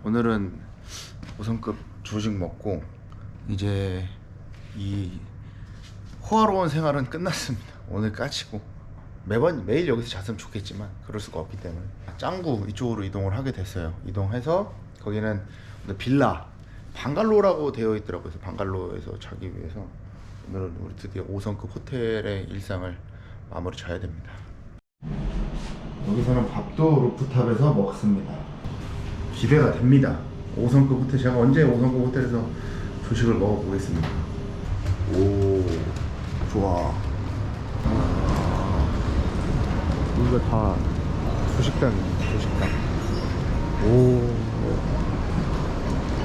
오늘은 5성급 조식 먹고 이제 이 호화로운 생활은 끝났습니다. 오늘 까치고 매일 여기서 잤으면 좋겠지만 그럴 수가 없기 때문에 짱구 이쪽으로 이동을 하게 됐어요. 이동해서 거기는 빌라 방갈로라고 되어 있더라고요. 그래서 방갈로에서 자기 위해서 오늘은 우리 드디어 5성급 호텔의 일상을 마무리 져야 됩니다. 여기서는 밥도 루프탑에서 먹습니다. 기대가 됩니다. 5성급 호텔, 제가 언제 5성급 호텔에서 조식을 먹어보겠습니다. 오, 좋아. 여기가 다 조식당이에요. 조식당. 오,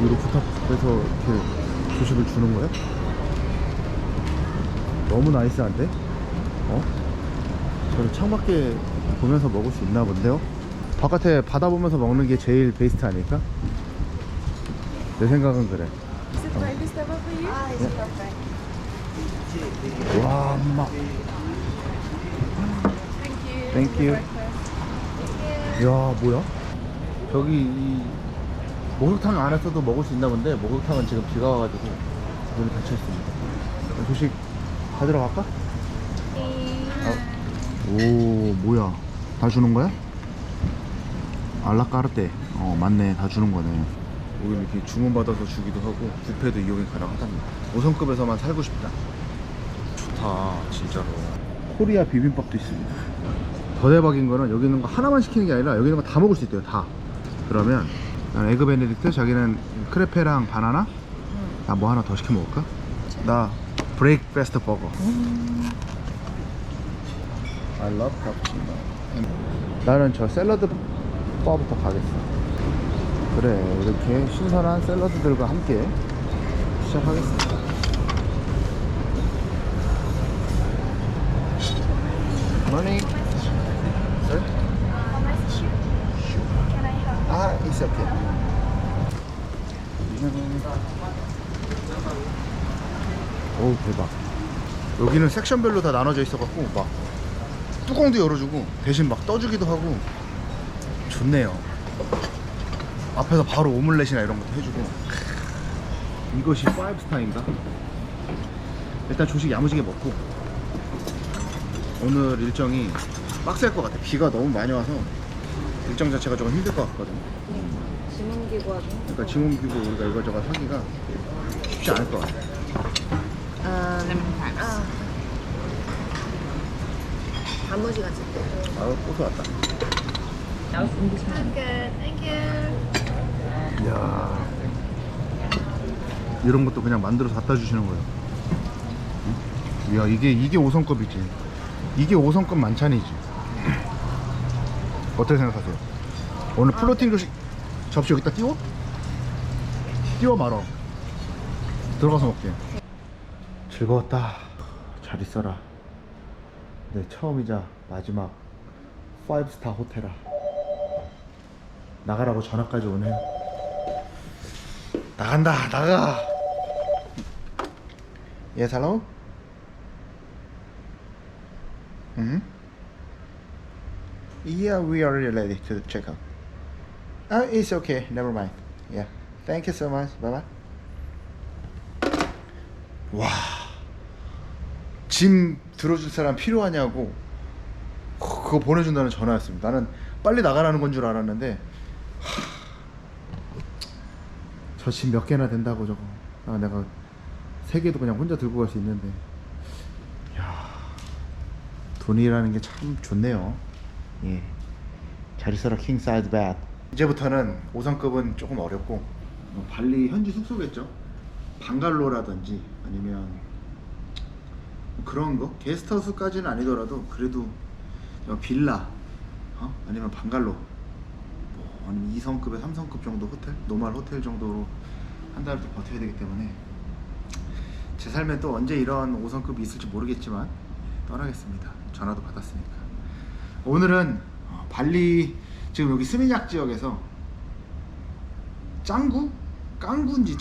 이 루프탑에서 이렇게 조식을 주는 거야? 너무 나이스한데? 저는 창밖에 보면서 먹을 수 있나 본데요? 바깥에 바다 보면서 먹는 게 제일 베스트 아닐까? 내 생각은 그래. Is it like this table for you? Ah, it's perfect. 와, 엄마. Thank you. Thank you. 야, 뭐야? 저기 이 목욕탕 안에서도 먹을 수 있나 본데 목욕탕은 지금 비가 와가지고 문이 닫혀 있습니다. 조식 가지러 갈까? 오, 뭐야? 다 주는 거야? 알라카르테. 맞네. 다 주는 거네. 여기 이렇게 주문받아서 주기도 하고 뷔페도 이용이 가능하답니다. 5성급에서만 살고 싶다. 좋다, 진짜로. 코리아 비빔밥도 있습니다. 더 대박인 거는 여기 있는 거 하나만 시키는 게 아니라 여기 있는 거 다 먹을 수 있대요. 다. 그러면 난 에그 베네딕트, 자기는 크레페랑 바나나. 나 뭐 하나 더 시켜 먹을까? 나 브레이크 패스트 버거. I love cappuccino. 나는 저 샐러드 바부터 가겠어. 그래, 이렇게 신선한 샐러드들과 함께 시작하겠습니다. Morning. Sir? Ah, it's okay. 오, 대박. 여기는 섹션별로 다 나눠져 있어갖고 막 뚜껑도 열어주고 대신 막 떠주기도 하고 좋네요. 앞에서 바로 오믈렛이나 이런 것도 해주고. 이것이 5스타인가? 일단 조식 야무지게 먹고 오늘 일정이 빡셀 것 같아. 비가 너무 많이 와서 일정 자체가 조금 힘들 것 같거든. 지문기구 하죠? 그러니까 지문기구 우리가 이거저거 사기가 쉽지 않을 것 같아. 단무지 같이. 아우, 고소하다. Good, thank you. 이야, 이런 것도 그냥 만들어서 갖다 주시는 거예요. 응? 이야, 이게 5성급이지. 이게 5성급 만찬이지. 어떻게 생각하세요? 오늘 플로팅 조식 접시 여기다 띄워? 띄워 말어. 들어가서 먹게. 즐거웠다. 잘 있어라. 내 처음이자 마지막 5스타 호텔아. 나가라고 전화까지 오네. 나간다. 나가. Yes, hello? Yeah, we are ready to check out. It's okay. Never mind. Yeah. Thank you so much. Bye bye. 와. 짐 들어줄 사람 필요하냐고 그거 보내준다는 전화였습니다. 나는 빨리 나가라는 건 줄 알았는데 저 짐 몇 개나 된다고 저거. 내가 3개도 그냥 혼자 들고 갈 수 있는데. 이야, 돈이라는 게 참 좋네요. 예. 잘 있어라 킹 사이즈 벳. 이제부터는 5성급은 조금 어렵고 발리 현지 숙소겠죠. 방갈로라든지 아니면 그런 거 게스트하우스까지는 아니더라도 그래도 빌라 아니면 방갈로 아니면 2성급에 3성급 정도 호텔, 노멀 호텔 정도로 한 달을 더 버텨야 되기 때문에 제 삶에 또 언제 이런 5성급이 있을지 모르겠지만 떠나겠습니다. 전화도 받았으니까. 오늘은 발리 지금 여기 스미냑 지역에서 짱구인지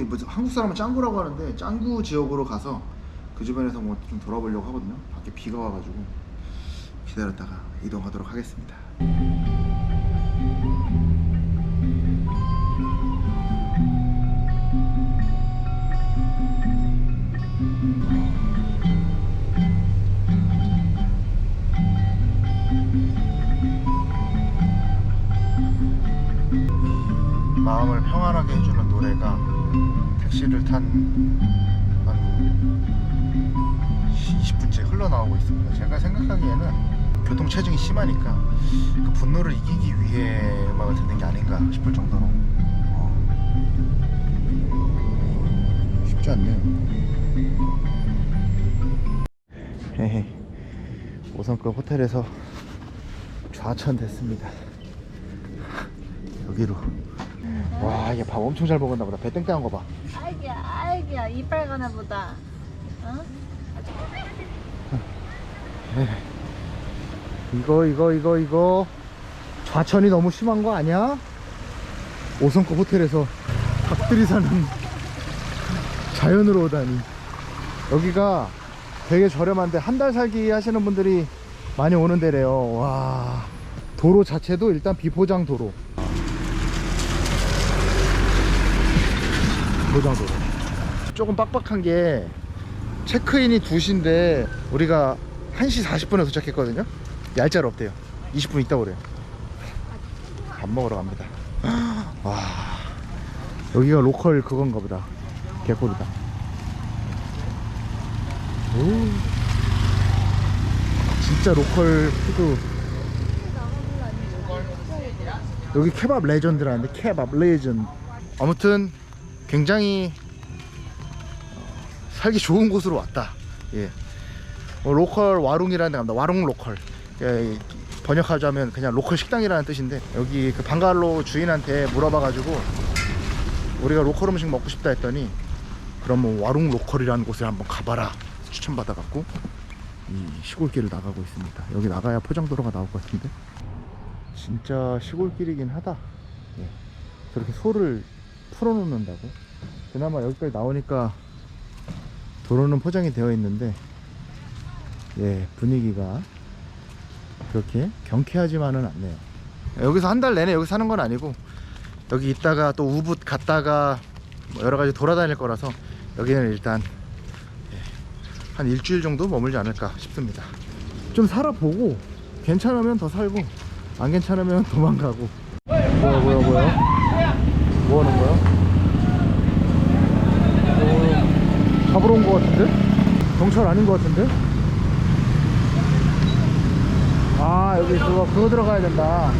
뭐 한국 사람은 짱구라고 하는데 짱구 지역으로 가서 그 주변에서 뭐 좀 돌아보려고 하거든요. 밖에 비가 와가지고 기다렸다가 이동하도록 하겠습니다. 마음을 평안하게 해주는 노래가 택시를 탄 한 20분째 흘러나오고 있습니다. 제가 생각하기에는 교통 체증이 심하니까 그 분노를 이기기 위해 음악을 듣는 게 아닌가 싶을 정도로 쉽지 않네요. 헤헤. 5성급 호텔에서 좌천 됐습니다. 여기로. 와, 이게 밥 엄청 잘 먹었나 보다. 배 땡땡한 거 봐. 아이야 이빨 가나 보다. 어? 이거 좌천이 너무 심한 거 아니야? 5성급 호텔에서 닭들이 사는 자연으로 오다니. 여기가 되게 저렴한데 한 달 살기 하시는 분들이 많이 오는 데래요. 와, 도로 자체도 일단 비포장 도로. 비포장 도로. 조금 빡빡한 게 체크인이 2시인데 우리가 1시 40분에 도착했거든요. 얄짤 없대요. 20분 있다 그래요. 밥 먹으러 갑니다. 와, 여기가 로컬 그건가 보다. 개꿀이다. 오, 진짜 로컬 푸드. 여기 케밥 레전드라는데, 케밥 레전드. 아무튼 굉장히 살기 좋은 곳으로 왔다. 예. 로컬 와룽이라는 데 갑니다. 와룽 로컬. 예, 번역하자면 그냥 로컬 식당이라는 뜻인데, 여기 그 방갈로 주인한테 물어봐가지고 우리가 로컬 음식 먹고 싶다 했더니 그럼 와룽 로컬이라는 곳에 한번 가봐라 추천받아갖고 이 시골길을 나가고 있습니다. 여기 나가야 포장도로가 나올 것 같은데 진짜 시골길이긴 하다. 예. 저렇게 소를 풀어놓는다고. 그나마 여기까지 나오니까 도로는 포장이 되어 있는데, 예, 분위기가 그렇게 경쾌하지만은 않네요. 여기서 한 달 내내 여기 사는 건 아니고 여기 있다가 또 우붓 갔다가 뭐 여러 가지 돌아다닐 거라서 여기는 일단 한 일주일 정도 머물지 않을까 싶습니다. 좀 살아보고 괜찮으면 더 살고 안 괜찮으면 도망가고. 뭐야 뭐 하는 거야? 잡으러 온 거 같은데? 경찰 아닌 거 같은데? 아, 여기 그거 들어가야 된다.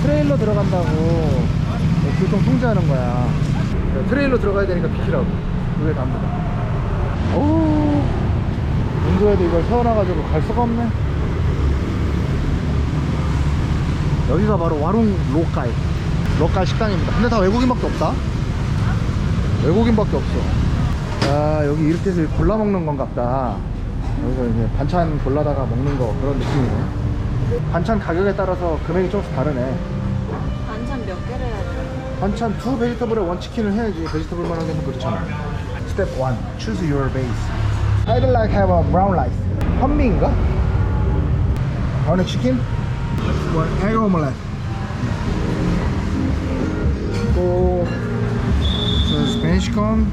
트레일러 들어간다고 교통 통제하는 거야. 트레일러 들어가야 되니까 비키라고. 그게 답니다. 오, 인도에도 이걸 세워놔가지고 갈 수가 없네. 여기가 바로 와룽 로컬 식당입니다. 근데 다 외국인밖에 없다. 외국인밖에 없어. 아, 여기 이렇게 해서 골라 먹는 건가 보다. 여기서 이제 반찬 골라다가 먹는 거, 그런 느낌이네. 반찬 가격에 따라서 금액이 조금씩 다르네. 반찬 몇 개를 해야 돼? 반찬 2 베지터블에 1 치킨을 해야지. 베지터블만 하게는 그렇잖아. Step 1, choose your base. I'd like have a brown rice. 현미인가? I want a chicken. One egg omelette. 또 Spanish corn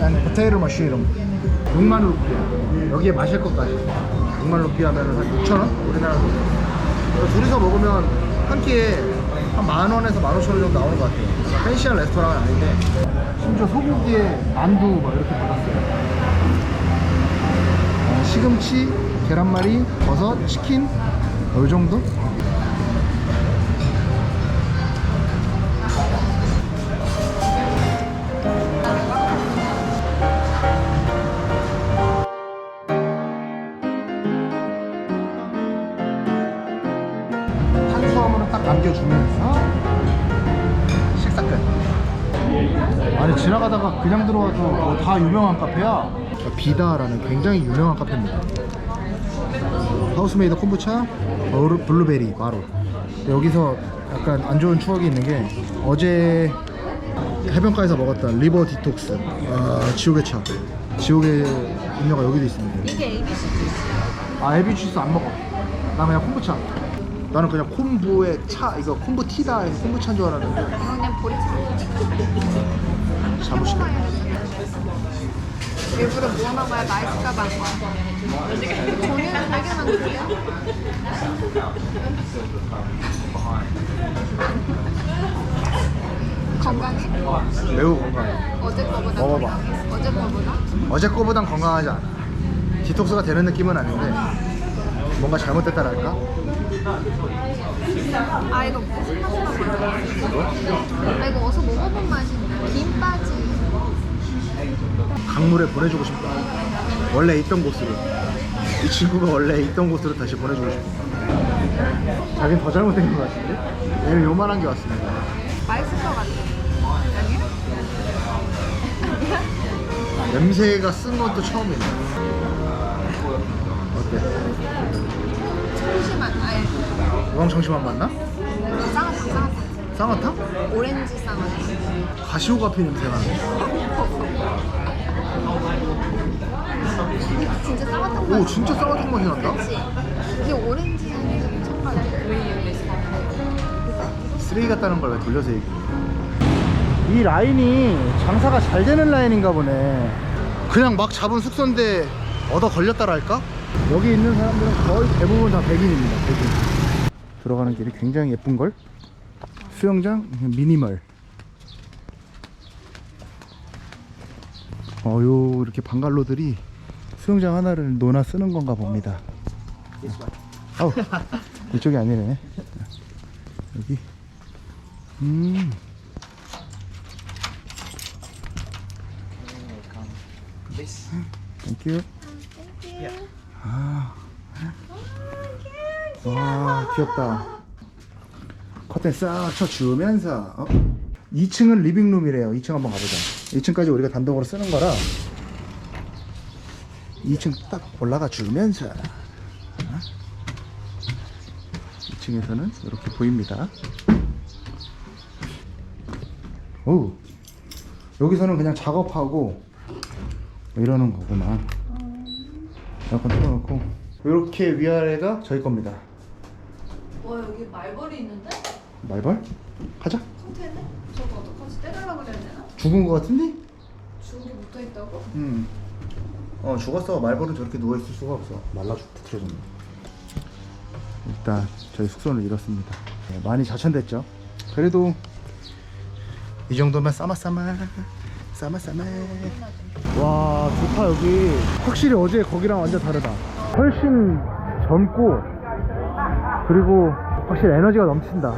and potato mushroom. 6만 루피야. 여기에 마실 것까지 6만 루피 하면은 한 6,000원? 우리나라 돈. 둘이서 먹으면 한 끼에 한 10,000원에서 15,000원 정도 나오는 것 같아요. 팬시한 레스토랑은 아닌데, 심지어 소고기에 만두 막 이렇게 받았어요. 시금치, 계란말이, 버섯, 치킨, 이 정도? 탄수화물은 딱 남겨주면서 식사 끝. 아니, 지나가다가 그냥 들어와도 뭐 다 유명한 카페야. 비다라는 굉장히 유명한 카페입니다. 하우스메이드 콤부차, 블루베리 바로. 여기서 약간 안 좋은 추억이 있는 게, 어제 해변가에서 먹었던 리버 디톡스, 지옥의 차, 지옥의 음료가 여기도 있습니다. 이게 ABC 주스. 아, 에비 주스 안 먹어. 나 그냥 콤부차. 나는 그냥 콤부에 차, 이거 콤부 티다 해서 콤부차인 줄 알았는데 그냥 보리차. 잘못 시켰네. 일부러 뭐 먹어야 맛있을까 봐 한 거야. 종류는 되게 많고요. 건강해? 매우 건강해. 어제 거보다 먹어봐. 건강해? 어제 거보다? 어제 거보단 건강하지 않아. 디톡스가 되는 느낌은 아닌데 뭔가 잘못됐다랄까? 아 이거 무슨 맛이라고 몰라. 아 이거 어디서 먹어본 맛인데. 김바지. 강물에 보내주고 싶다. 원래 있던 곳으로. 이 친구가 원래 있던 곳으로 다시 보내주고 싶다. 자긴 더 잘못된 것 같은데? 얘는 요만한 게 왔습니다. 맛있을 것 같아. 아니야? 아니야? 냄새가 쓴 건 또 처음이네. 어때? 청심한 아예 우왕청심한 맞나? 쌍화탕. 쌍화탕? 오렌지 쌍화탕. 가시오가피 냄새가 나네. 진짜 쌍화탕 맛. 오 진짜 쌍화탕 맛이 난다? 그치? 이게 오렌지 향이 엄청 나네. 쓰레기 같다는 걸 왜 돌려서 얘기해. 이 라인이 장사가 잘 되는 라인인가 보네. 그냥 막 잡은 숙소인데 얻어 걸렸다랄까? 여기 있는 사람들은 거의 대부분 다 백인입니다. 백인. 들어가는 길이 굉장히 예쁜걸? 수영장 미니멀. 요 이렇게 방갈로들이 수영장 하나를 논아 쓰는 건가 봅니다. 아우 이쪽이 아니네. 여기 땡큐. 와 귀엽다. 커튼 싹 쳐주면서 2층은 리빙룸이래요. 2층 한번 가보자. 2층까지 우리가 단독으로 쓰는 거라 2층 딱 올라가 주면서 2층에서는 이렇게 보입니다. 오, 여기서는 그냥 작업하고 뭐 이러는 거구만. 에어컨 틀어놓고 이렇게 위아래가 저희 겁니다. 와 여기 말벌이 있는데? 말벌? 가자. 상태네? 저거 어떡하지? 떼달라고 그래야 되나? 죽은 거 같은데? 죽은 게 붙어있다고? 죽었어. 말벌은 저렇게 누워있을 수가 없어. 말라 죽트러졌네. 일단 저희 숙소는 이렇습니다. 네, 많이 자천됐죠. 그래도 이 정도면 싸마싸마. 와 좋다. 여기 확실히 어제 거기랑 완전 다르다. 훨씬 젊고 그리고 확실히 에너지가 넘친다.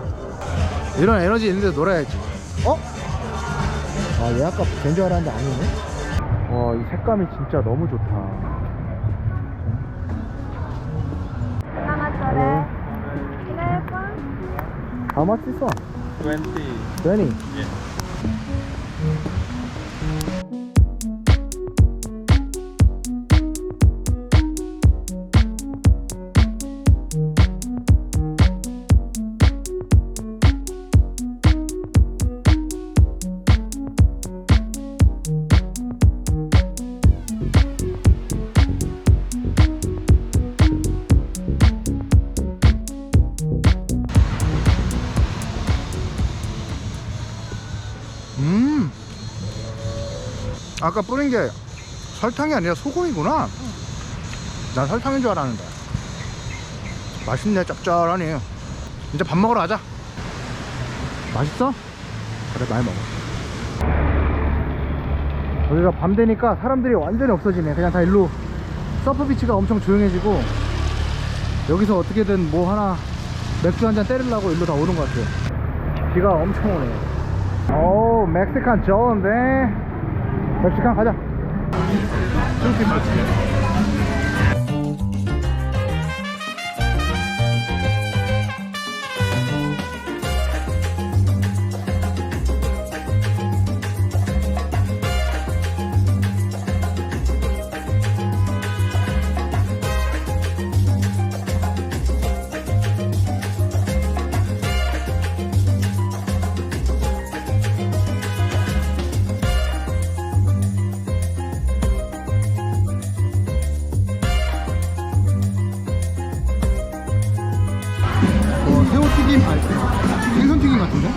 이런 에너지 있는데 놀아야지. 아 얘 아까 뵌 줄 알았는데 아니네. 와 이 색감이 진짜 너무 좋다. How much this one? 20. Yeah. 아까 뿌린 게 설탕이 아니라 소금이구나. 난 설탕인 줄 알았는데. 맛있네. 짭짤하니. 이제 밥 먹으러 가자. 맛있어? 그래 많이 먹어. 여기가 밤 되니까 사람들이 완전히 없어지네. 그냥 다 일로 서프비치가 엄청 조용해지고 여기서 어떻게든 뭐 하나 맥주 한잔 때리려고 일로 다 오는 것 같아요. 비가 엄청 오네. 오 멕시칸 좋은데. 멕시칸 가자. 새우튀김, 생선튀김 같은데?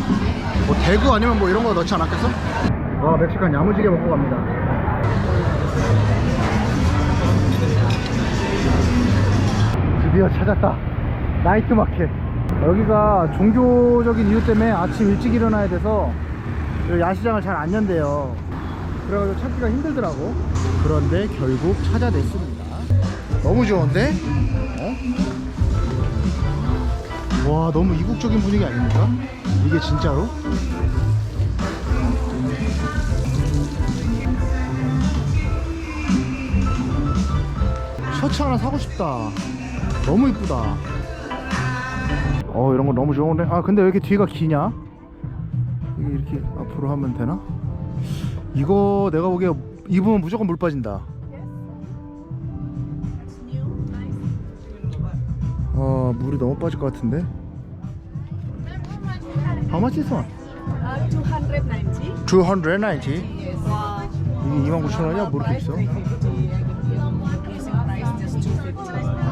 뭐 대구 아니면 뭐 이런 거 넣지 않았겠어? 와 멕시칸 야무지게 먹고 갑니다. 드디어 찾았다. 나이트 마켓. 여기가 종교적인 이유 때문에 아침 일찍 일어나야 돼서 여기 야시장을 잘 안 연대요. 그래가지고 찾기가 힘들더라고. 그런데 결국 찾아냈습니다. 너무 좋은데? 어? 와, 너무 이국적인 분위기 아닙니까? 이게 진짜로? 셔츠 하나 사고 싶다. 너무 이쁘다. 이런 거 너무 좋은데? 아, 근데 왜 이렇게 뒤가 기냐? 이게 이렇게 앞으로 하면 되나? 이거 내가 보기에 입으면 무조건 물 빠진다. 물이 너무 빠질 것 같은데? How much is one? 290. 290? Yes. 이게 29,000원이야? 뭐 이렇게 있어? Price just 250.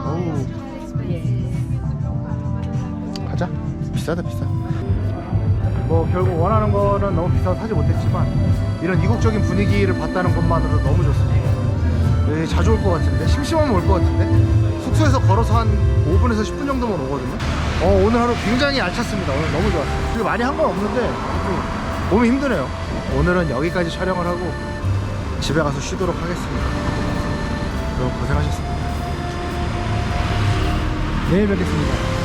어우, 가자. 비싸다, 비싸. 뭐 결국 원하는 거는 너무 비싸서 사지 못했지만 이런 이국적인 분위기를 봤다는 것만으로 너무 좋습니다. 여기 자주 올 것 같은데, 심심하면 올 것 같은데, 숙소에서 걸어서 한 5분에서 10분 정도면 오거든요. 오늘 하루 굉장히 알찼습니다. 오늘 너무 좋았어요. 그리고 많이 한 건 없는데 몸이 힘드네요. 오늘은 여기까지 촬영을 하고 집에 가서 쉬도록 하겠습니다. 여러분 고생하셨습니다. 내일 뵙겠습니다.